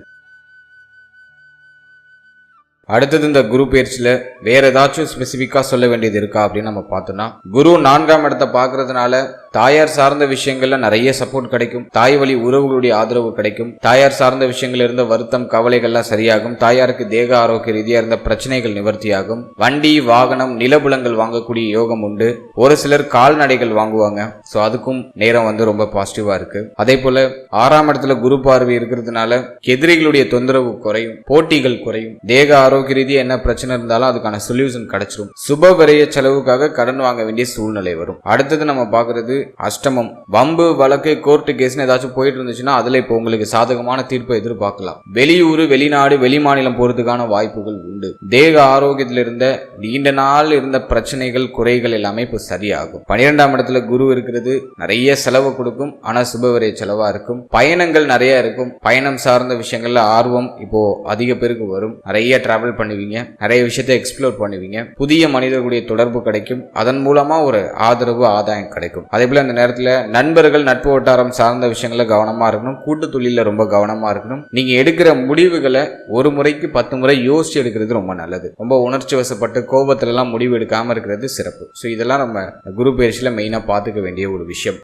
அடுத்தது இந்த குரு பயிற்சியில வேற ஏதாச்சும் ஸ்பெசிபிக்கா சொல்ல வேண்டியது இருக்கா அப்படின்னு நம்ம பார்த்தோம்னா, குரு 4ஆம் இடத்தை பார்க்கறதுனால தாயார் சார்ந்த விஷயங்கள்ல நிறைய சப்போர்ட் கிடைக்கும். தாய் வழி உறவுகளுடைய ஆதரவு கிடைக்கும். தாயார் சார்ந்த விஷயங்கள் இருந்த வருத்தம், கவலைகள்லாம் சரியாகும். தாயாருக்கு தேக ஆரோக்கிய ரீதியா இருந்த பிரச்சனைகள் நிவர்த்தியாகும். வண்டி, வாகனம், நிலபுலங்கள் வாங்கக்கூடிய யோகம் உண்டு. ஒரு சிலர் கால்நடைகள் வாங்குவாங்க. ஸோ அதுக்கும் நேரம் ரொம்ப பாசிட்டிவா இருக்கு. அதே போல 6ஆம் இடத்துல குரு பார்வை இருக்கிறதுனால எதிரிகளுடைய தொந்தரவு குறையும், போட்டிகள் குறையும். தேக ஆரோக்கிய ரீதியா என்ன பிரச்சனை இருந்தாலும் அதுக்கான சொல்யூஷன் கிடைச்சிடும். சுப விரய செலவுக்காக கடன் வாங்க வேண்டிய சூழ்நிலை வரும். அடுத்தது நம்ம பாக்குறது அஷ்டமம். வம்பு, வழக்கு, கோர்ட்டு கேஸ்னு ஏதாச்சும் போயிட்டு இருந்துச்சுன்னா அதுல இப்போ உங்களுக்கு சாதகமான தீர்ப்பை எதிர்பார்க்கலாம். வெளியூர், வெளிநாடு, வெளிமாநிலம் போறதுக்கான வாய்ப்புகள் உண்டு. தேக ஆரோக்கியத்தில் இருந்த நீண்ட நாள் இருந்த பிரச்சனைகள், குறைகள் எல்லாமே இப்போ சரியாகும். 12ஆம் இடத்துல குரு இருக்கிறது நிறைய செலவு கொடுக்கும். ஆனா சுபவிரய செலவா இருக்கும். பயணங்கள் நிறைய இருக்கும். பயணம் சார்ந்த விஷயங்கள்ல ஆர்வம் இப்போ அதிக பேருக்கு வரும். நிறைய டிராவல் பண்ணுவீங்க, நிறைய விஷயத்தை எக்ஸ்ப்ளோர் பண்ணுவீங்க. புதிய மனிதர்களுடைய தொடர்பு கிடைக்கும். அதன் மூலமா ஒரு ஆதரவு, ஆதாயம் கிடைக்கும். அதே போல இந்த நேரத்துல நண்பர்கள், நட்பு வட்டாரம் சார்ந்த விஷயங்கள கவனமா இருக்கணும். கூட்டு தொழில ரொம்ப கவனமா இருக்கணும். நீங்க எடுக்கிற முடிவுகளை ஒரு முறைக்கு 10 முறை யோசிச்சு எடுக்கிறது ரொம்ப நல்லது. ரொம்ப உணர்ச்சி வசப்பட்டு கோபத்துல எல்லாம் முடிவு எடுக்காம இருக்கிறது சிறப்பு. ஸோ இதெல்லாம் நம்ம குரு பயிற்சியில மெயினா பார்த்துக்க வேண்டிய ஒரு விஷயம்.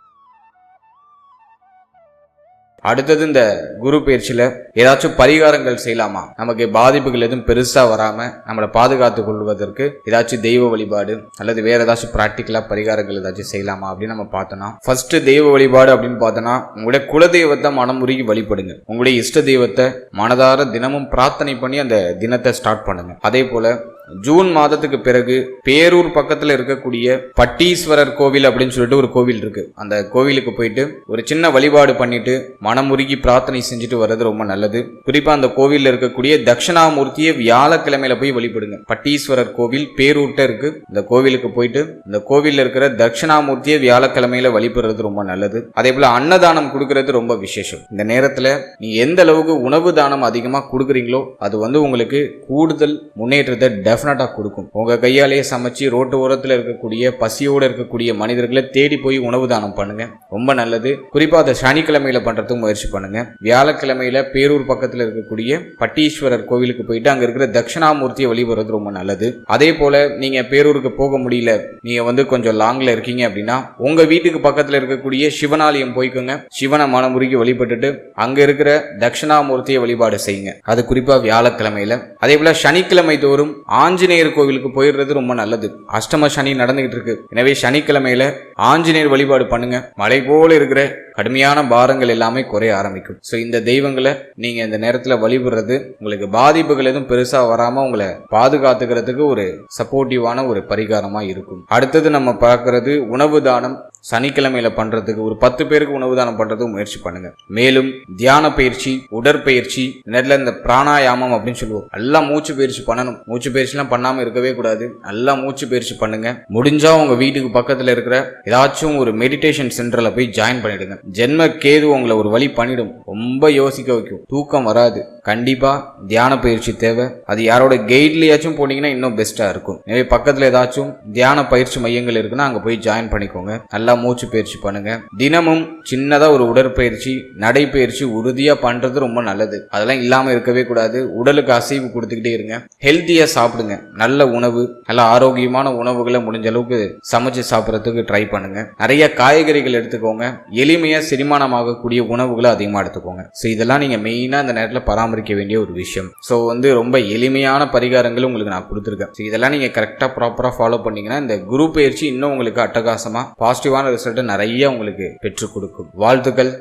அடுத்தது இந்த குரு பயிற்சியில ஏதாச்சும் பரிகாரங்கள் செய்யலாமா, நமக்கு பாதிப்புகள் எதுவும் பெருசா வராம நம்மளை பாதுகாத்துக் கொள்வதற்கு ஏதாச்சும் தெய்வ வழிபாடு அல்லது வேற ஏதாச்சும் பிராக்டிக்கலா பரிகாரங்கள் ஏதாச்சும் செய்யலாமா அப்படின்னு நம்ம பார்த்தோம்னா, ஃபர்ஸ்ட் தெய்வ வழிபாடு அப்படின்னு பார்த்தோம்னா உங்களுடைய குலதெய்வத்தை மனமுருகி வழிபடுங்க. உங்களுடைய இஷ்ட தெய்வத்தை மனதார தினமும் பிரார்த்தனை பண்ணி அந்த தினத்தை ஸ்டார்ட் பண்ணுங்க. அதே போல ஜூன் மாதத்துக்கு பிறகு பேரூர் பக்கத்துல இருக்கக்கூடிய பட்டீஸ்வரர் கோவில் அப்படின்னு சொல்லிட்டு ஒரு கோவில் இருக்கு. அந்த கோவிலுக்கு போயிட்டு ஒரு சின்ன வழிபாடு பண்ணிட்டு மனமுருகி பிரார்த்தனை செஞ்சுட்டு வர்றது ரொம்ப நல்லது. குறிப்பா அந்த கோவில்ல இருக்கக்கூடிய தட்சிணாமூர்த்தியை வியாழக்கிழமையில போய் வழிபடுங்க. பட்டீஸ்வரர் கோவில் பேரூர்ட்ட இருக்கு. இந்த கோவிலுக்கு போயிட்டு இந்த கோவில்ல இருக்கிற தட்சிணாமூர்த்தியை வியாழக்கிழமையில வழிபடுறது ரொம்ப நல்லது. அதே போல அன்னதானம் கொடுக்கறது ரொம்ப விசேஷம். இந்த நேரத்துல நீ எந்த அளவுக்கு உணவு தானம் அதிகமா கொடுக்குறீங்களோ அது உங்களுக்கு கூடுதல் முன்னேற்றத்தை டெஃபினட்டா கொடுக்கும். உங்க கையாலேயே சமைச்சு ரோட்டு ஓரத்தில் இருக்கக்கூடிய பசியோடு இருக்கக்கூடிய மனிதர்களை தேடி போய் உணவு தானம் பண்ணுங்க, ரொம்ப நல்லது. குறிப்பா அதை சனிக்கிழமையில பண்றதுக்கு முயற்சி பண்ணுங்க. வியாழக்கிழமையில பேரூர் பக்கத்தில் இருக்கக்கூடிய பட்டீஸ்வரர் கோவிலுக்கு போயிட்டு அங்க இருக்கிற தட்சிணாமூர்த்தியை வழிபடுறது ரொம்ப நல்லது. அதே போல நீங்க பேரூருக்கு போக முடியல, நீங்க கொஞ்சம் லாங்ல இருக்கீங்க அப்படின்னா உங்க வீட்டுக்கு பக்கத்துல இருக்கக்கூடிய சிவனாலயம் போய்க்குங்க. சிவனை மனமுருகி வழிபட்டுட்டு அங்க இருக்கிற தட்சிணாமூர்த்தியை வழிபாடு செய்யுங்க. அது குறிப்பா வியாழக்கிழமையில. அதே போல சனிக்கிழமை தோறும் ஆஞ்சநேயர் கோவிலுக்கு போயிடுறது ரொம்ப நல்லது. அஷ்டம சனி நடந்துகிட்டு இருக்கு. எனவே சனிக்கிழமையில ஆஞ்சநேயர் வழிபாடு பண்ணுங்க. மலை போல இருக்கிற கடுமையான பாரங்கள் எல்லாமே குறைய ஆரம்பிக்கும். ஸோ இந்த தெய்வங்களை நீங்க இந்த நேரத்தில் வழிபடுறது உங்களுக்கு பாதிப்புகள் எதுவும் பெருசா வராம உங்களை பாதுகாத்துக்கிறதுக்கு ஒரு சப்போர்ட்டிவான ஒரு பரிகாரமா இருக்கும். அடுத்தது நம்ம பார்க்கறது உணவு தானம். சனிக்கிழமையில பண்றதுக்கு ஒரு 10 பேருக்கு உணவு தானம் பண்றதுக்கு முயற்சி பண்ணுங்க. மேலும் தியான பயிற்சி, உடற்பயிற்சி, நேரில் இந்த பிராணாயாமம் அப்படின்னு சொல்லுவோம், நல்லா மூச்சு பயிற்சி பண்ணணும். மூச்சு பயிற்சிலாம் பண்ணாம இருக்கவே கூடாது. நல்லா மூச்சு பயிற்சி பண்ணுங்க. முடிஞ்சா உங்க வீட்டுக்கு பக்கத்துல இருக்கிற ஏதாச்சும் ஒரு மெடிடேஷன் சென்டர்ல போய் ஜாயின் பண்ணிடுங்க. ஜென்ம கேது உங்களை ஒரு வழி பண்ணிடும், ரொம்ப யோசிக்க வைக்கும், தூக்கம் வராது. கண்டிப்பா தியான பயிற்சி தேவை. அது யாரோட கைட்லயாச்சும் போனீங்கன்னா இன்னும் பெஸ்டா இருக்கும். எனவே பக்கத்துல ஏதாச்சும் தியான பயிற்சி மையங்கள் இருக்குன்னா அங்க போய் ஜாயின் பண்ணிக்கோங்க. நல்லா மூச்சு பயிற்சி பண்ணுங்க. தினமும் சின்னதா ஒரு உடற்பயிற்சி, நடைப்பயிற்சி உறுதியா பண்றது ரொம்ப நல்லது. அதெல்லாம் இல்லாம இருக்கவே கூடாது. உடலுக்கு அசைவு கொடுத்துக்கிட்டே இருங்க. ஹெல்த்தியா சாப்பிடுங்க. நல்ல உணவு, நல்ல ஆரோக்கியமான உணவுகளை முடிஞ்ச அளவுக்கு சமைச்சு சாப்பிடறதுக்கு ட்ரை பண்ணுங்க. நிறைய காய்கறிகள் எடுத்துக்கோங்க. எளிமையா செரிமானமாகக்கூடிய உணவுகளை அதிகமா எடுத்துக்கோங்க. ஸோ இதெல்லாம் நீங்க மெயினா இந்த நேரத்தில் பராமரிக்க வேண்டிய ஒரு விஷயம். ஸோ ரொம்ப எளிமையான பரிகாரங்கள் உங்களுக்கு நான் கொடுத்துருக்கேன். ஸோ இதெல்லாம் நீங்க கரெக்டா ப்ராப்பரா ஃபாலோ பண்ணீங்கன்னா இந்த குரு பயிற்சி இன்னும் உங்களுக்கு அட்டகாசமா பாசிட்டிவான ரிசல்ட் நிறைய உங்களுக்கு பெற்றுக் கொடுக்கும். வாழ்த்துக்கள்.